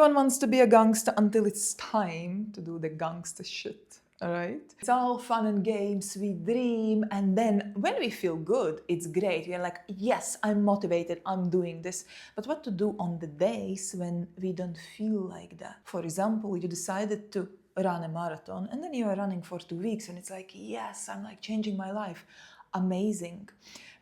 Everyone wants to be a gangster until it's time to do the gangster shit. Alright? It's all fun and games, we dream, and then when we feel good, it's great. We're like, yes, I'm motivated, I'm doing this. But what to do on the days when we don't feel like that? For example, you decided to run a marathon and then you are running for 2 weeks and it's like, yes, I'm like changing my life. Amazing.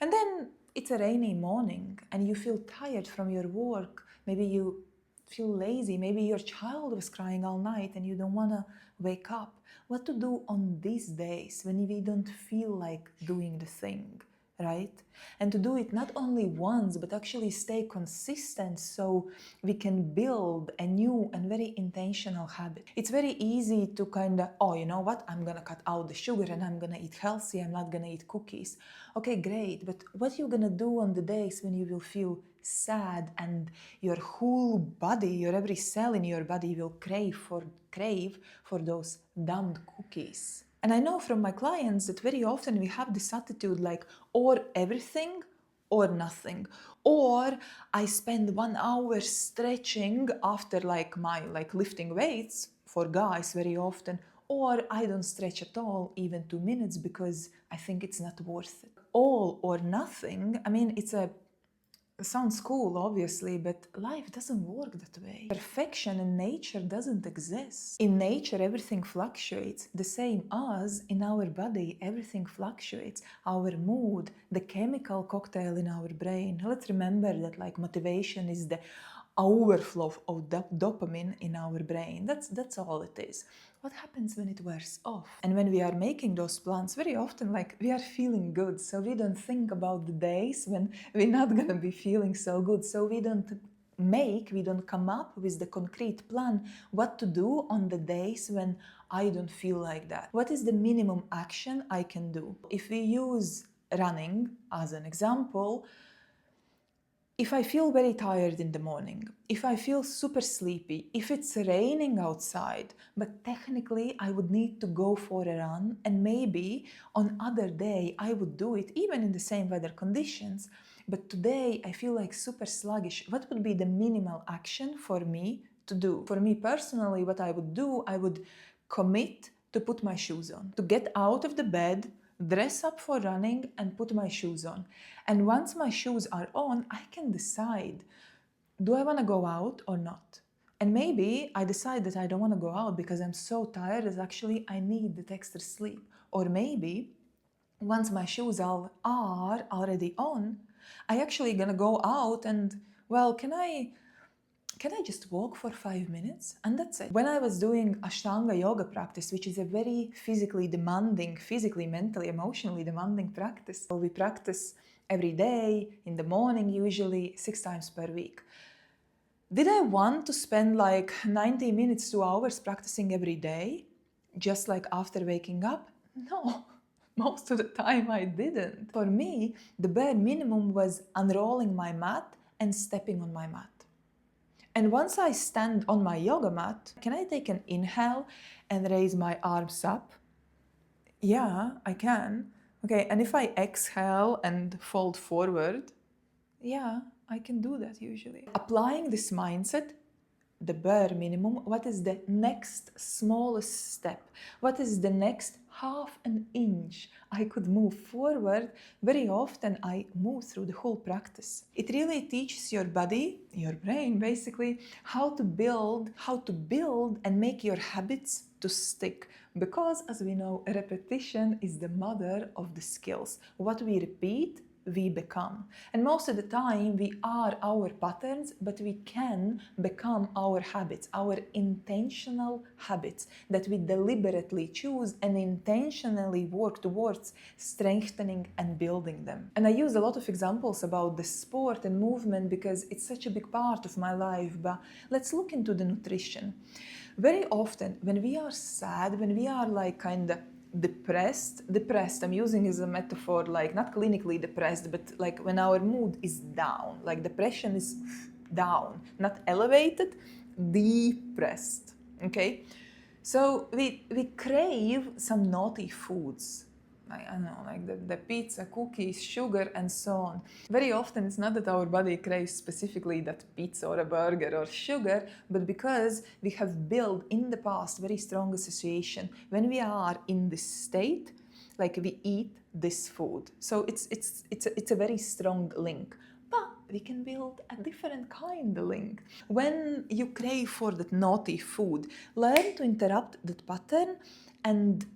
And then it's a rainy morning and you feel tired from your work. Maybe you feel lazy. Maybe your child was crying all night and you don't want to wake up. What to do on these days when we don't feel like doing the thing, right? And to do it not only once, but actually stay consistent so we can build a new and very intentional habit. It's very easy to kind of, oh, you know what? I'm going to cut out the sugar and I'm going to eat healthy. I'm not going to eat cookies. Okay, great. But what are you going to do on the days when you will feel sad and your whole body, your every cell in your body will crave for those damned cookies? And I know from my clients that very often we have this attitude like, or everything or nothing. Or I spend 1 hour stretching after my lifting weights, for guys very often, or I don't stretch at all, even 2 minutes, because I think it's not worth it. All or nothing, I mean, it sounds cool, obviously, but life doesn't work that way. Perfection in nature doesn't exist. In nature, everything fluctuates. The same as in our body, everything fluctuates. Our mood, the chemical cocktail in our brain. Let's remember that motivation is the overflow of dopamine in our brain. That's all it is. What happens when it wears off? And when we are making those plans, very often we are feeling good, so we don't think about the days when we're not gonna be feeling so good. So we don't come up with the concrete plan what to do on the days when I don't feel like that. What is the minimum action I can do? If we use running as an example, if I feel very tired in the morning, if I feel super sleepy, if it's raining outside, but technically I would need to go for a run, and maybe on other day I would do it even in the same weather conditions, but today I feel like super sluggish. What would be the minimal action for me to do? For me personally, what I would do, I would commit to put my shoes on, to get out of the bed, dress up for running and put my shoes on. And once my shoes are on, I can decide, do I want to go out or not? And maybe I decide that I don't want to go out because I'm so tired that actually I need that extra sleep. Or maybe once my shoes are already on, I actually gonna go out and, well, can I just walk for 5 minutes? And that's it. When I was doing Ashtanga yoga practice, which is a very physically, mentally, emotionally demanding practice, so we practice every day, in the morning usually, 6 times per week. Did I want to spend 90 minutes, 2 hours practicing every day, just after waking up? No. Most of the time I didn't. For me, the bare minimum was unrolling my mat and stepping on my mat. And once I stand on my yoga mat, can I take an inhale and raise my arms up? Yeah, I can. Okay, and if I exhale and fold forward, yeah, I can do that usually. Applying this mindset, the bare minimum, what is the next smallest step? What is the next half an inch I could move forward? Very often I move through the whole practice. It really teaches your body, your brain basically, how to build and make your habits to stick. Because as we know, repetition is the mother of the skills. What we repeat, we become. And most of the time we are our patterns, but we can become our habits, our intentional habits that we deliberately choose and intentionally work towards strengthening and building them. And I use a lot of examples about the sport and movement because it's such a big part of my life, but let's look into the nutrition. Very often when we are sad, when we are kind of depressed, I'm using as a metaphor, not clinically depressed, but when our mood is down, depression is down, not elevated, depressed, okay? So we crave some naughty foods, I don't know, like the pizza, cookies, sugar, and so on. Very often it's not that our body craves specifically that pizza or a burger or sugar, but because we have built in the past very strong association. When we are in this state, like we eat this food. So it's a very strong link. But we can build a different kind of link. When you crave for that naughty food, learn to interrupt that pattern and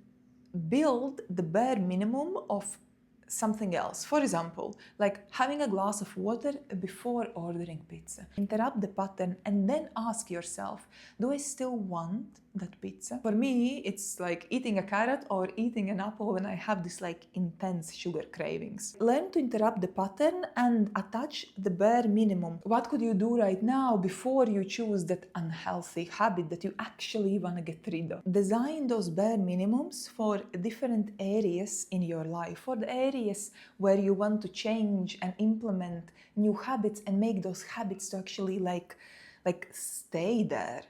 build the bare minimum of something else. For example, like having a glass of water before ordering pizza. Interrupt the pattern and then ask yourself, do I still want that pizza? For me, it's like eating a carrot or eating an apple when I have this like intense sugar cravings. Learn to interrupt the pattern and attach the bare minimum. What could you do right now before you choose that unhealthy habit that you actually want to get rid of? Design those bare minimums for different areas in your life, for the areas where you want to change and implement new habits and make those habits to actually like stay there,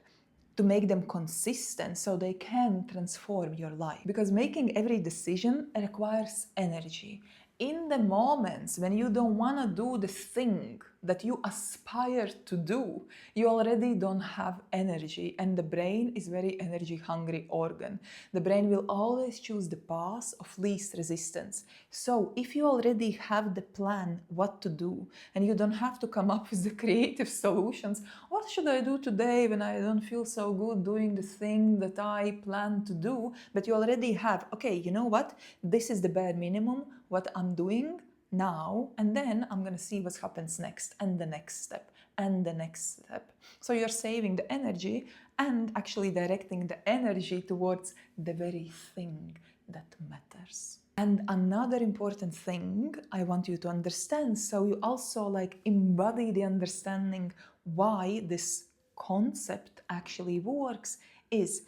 to make them consistent so they can transform your life. Because making every decision requires energy. In the moments when you don't want to do the thing that you aspire to do, you already don't have energy, and the brain is very energy hungry organ. The brain will always choose the path of least resistance. So if you already have the plan what to do and you don't have to come up with the creative solutions, what should I do today when I don't feel so good doing the thing that I plan to do, but you already have, okay, you know what, this is the bare minimum, what I'm doing now, and then I'm going to see what happens next, and the next step, and the next step. So you're saving the energy and actually directing the energy towards the very thing that matters. And another important thing I want you to understand, so you also like embody the understanding why this concept actually works, is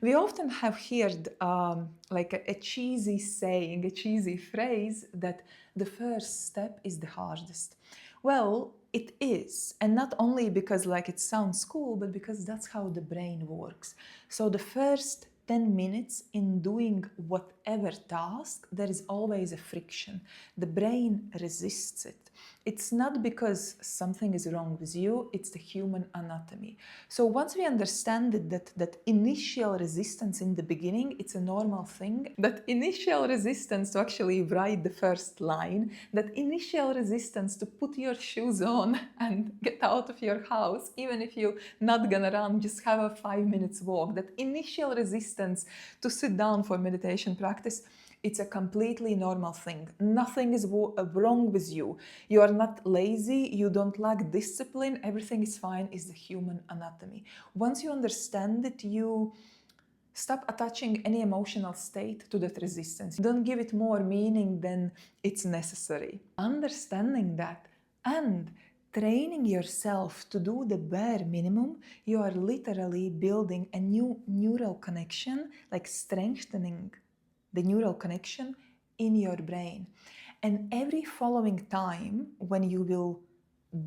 we often have heard like a cheesy saying, a cheesy phrase that the first step is the hardest. Well, it is, and not only because like it sounds cool, but because that's how the brain works. So the first 10 minutes in doing whatever task, there is always a friction. The brain resists it. It's not because something is wrong with you, it's the human anatomy. So once we understand that initial resistance in the beginning, it's a normal thing. That initial resistance to actually write the first line, that initial resistance to put your shoes on and get out of your house, even if you're not gonna run, just have a 5 minutes walk, that initial resistance to sit down for meditation practice, it's a completely normal thing. Nothing is wrong with you. You are not lazy, you don't lack discipline, everything is fine, it's the human anatomy. Once you understand it, you stop attaching any emotional state to that resistance. Don't give it more meaning than it's necessary. Understanding that and training yourself to do the bare minimum, you are literally building a new neural connection, like strengthening the neural connection in your brain. And every following time when you will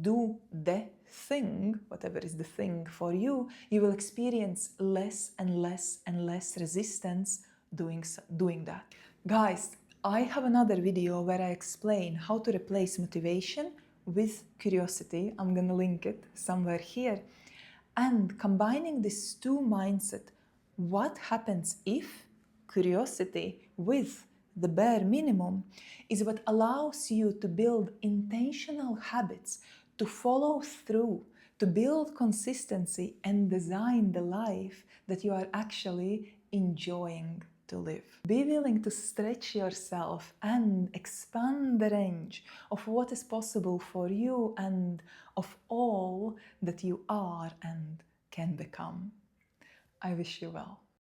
do the thing, whatever is the thing for you, you will experience less and less and less resistance doing that. Guys, I have another video where I explain how to replace motivation with curiosity. I'm gonna link it somewhere here. And combining these two mindsets, what happens if curiosity with the bare minimum is what allows you to build intentional habits, to follow through, to build consistency and design the life that you are actually enjoying to live. Be willing to stretch yourself and expand the range of what is possible for you and of all that you are and can become. I wish you well.